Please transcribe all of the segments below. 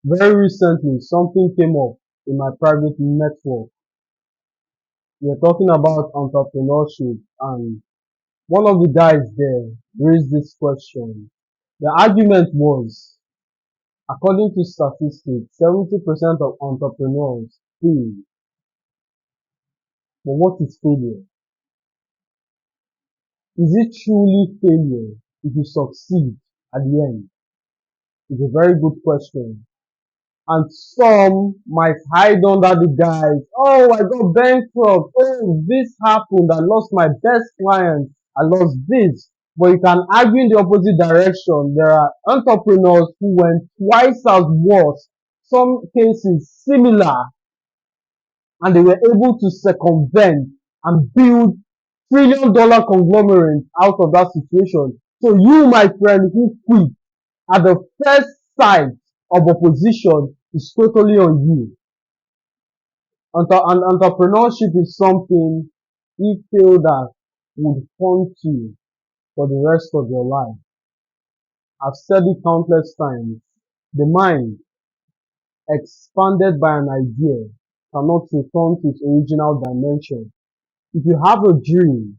Very recently, something came up in my private network. We are talking about entrepreneurship, and one of the guys there raised this question. The argument was, according to statistics, 70% of entrepreneurs fail. But what is failure? Is it truly failure if you succeed at the end? It's a very good question. And some might hide under the guise, oh, I got bankrupt, oh, this happened, I lost my best client, I lost this. But you can argue in the opposite direction. There are entrepreneurs who went twice as worse, some cases similar, and they were able to circumvent and build $1 trillion conglomerates out of that situation. So you, my friend, who quit at the first sight of opposition is totally on you. And entrepreneurship is something you feel that would haunt you for the rest of your life. I've said it countless times. The mind, expanded by an idea, cannot return to its original dimension. If you have a dream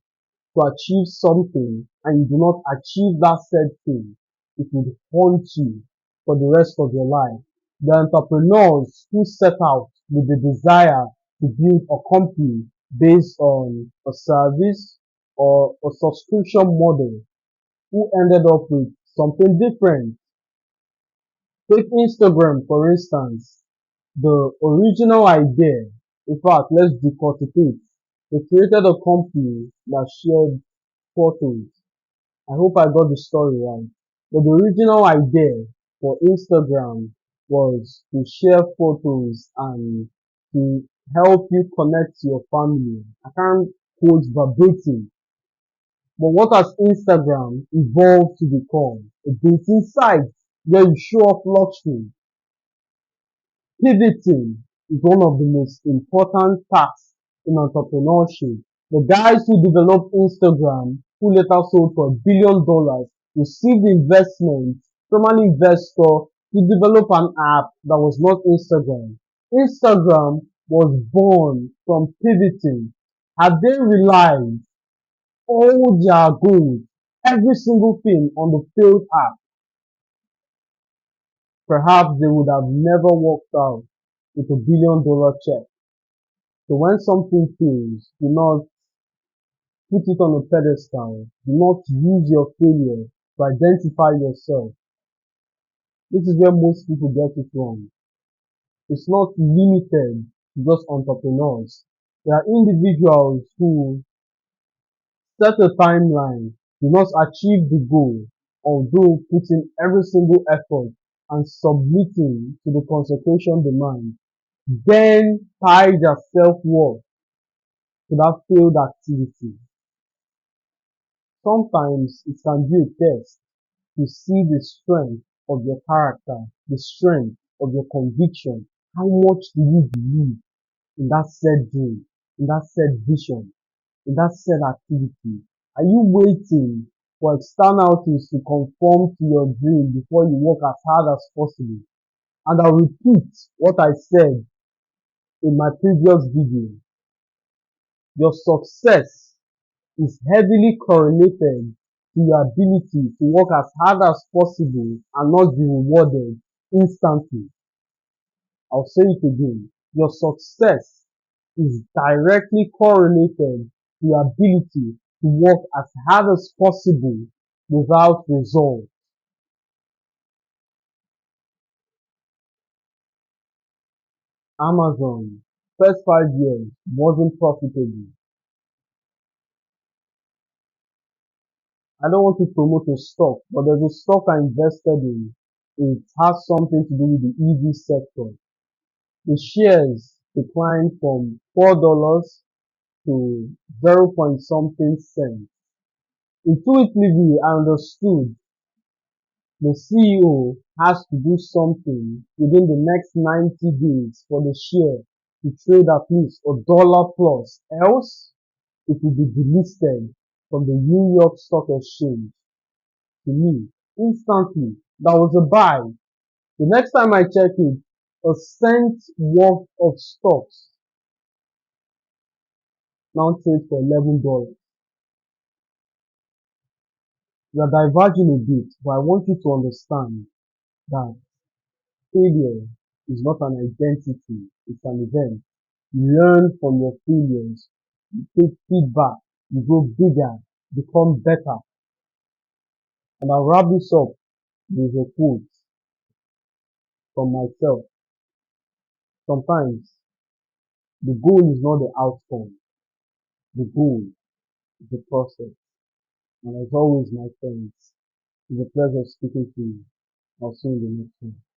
to achieve something and you do not achieve that said thing, it will haunt you for the rest of your life. The entrepreneurs who set out with the desire to build a company based on a service or a subscription model who ended up with something different. Take Instagram for instance. The original idea, in fact, let's decorticate. They created a company that shared photos. I hope I got the story right. But the original idea for Instagram was to share photos and to help you connect to your family. I can't quote verbatim, but what has Instagram evolved to become? A dating site where you show off luxury. Pivoting is one of the most important tasks in entrepreneurship. The guys who developed Instagram, who later sold for $1 billion, received investment from an investor to develop an app that was not Instagram. Instagram was born from pivoting. Had they relied all their goals, every single thing on the failed app, perhaps they would have never walked out with $1 billion check. So when something fails, do not put it on a pedestal. Do not use your failure to identify yourself. This is where most people get it wrong. It's not limited to just entrepreneurs. There are individuals who set a timeline, do not achieve the goal, although putting every single effort and submitting to the consecration demand, then tie their self-worth to that failed activity. Sometimes it can be a test to see the strength of your character, the strength of your conviction. How much do you believe in that said dream, in that said vision, in that said activity? Are you waiting for externalities to conform to your dream before you work as hard as possible? And I'll repeat what I said in my previous video. Your success is heavily correlated to your ability to work as hard as possible and not be rewarded instantly. I'll say it again. Your success is directly correlated to your ability to work as hard as possible without result. Amazon, first 5 years wasn't profitable. I don't want to promote a stock, but there's a stock I invested in. It has something to do with the EV sector. The shares declined from $4 to 0 point something cents. Intuitively, I understood the CEO has to do something within the next 90 days for the share to trade at least $1 plus. Else, it will be delisted from the New York Stock Exchange. To me, instantly, that was a buy. The next time I check it, a cent worth of stocks now trades for $11. We are diverging a bit, but I want you to understand that failure is not an identity, it's an event. You learn from your failures, you take feedback, you go bigger, become better. And I'll wrap this up with a quote from myself. Sometimes the goal is not the outcome, the goal is the process. And as always, my friends, it's a pleasure speaking to you. I'll see you in the next one.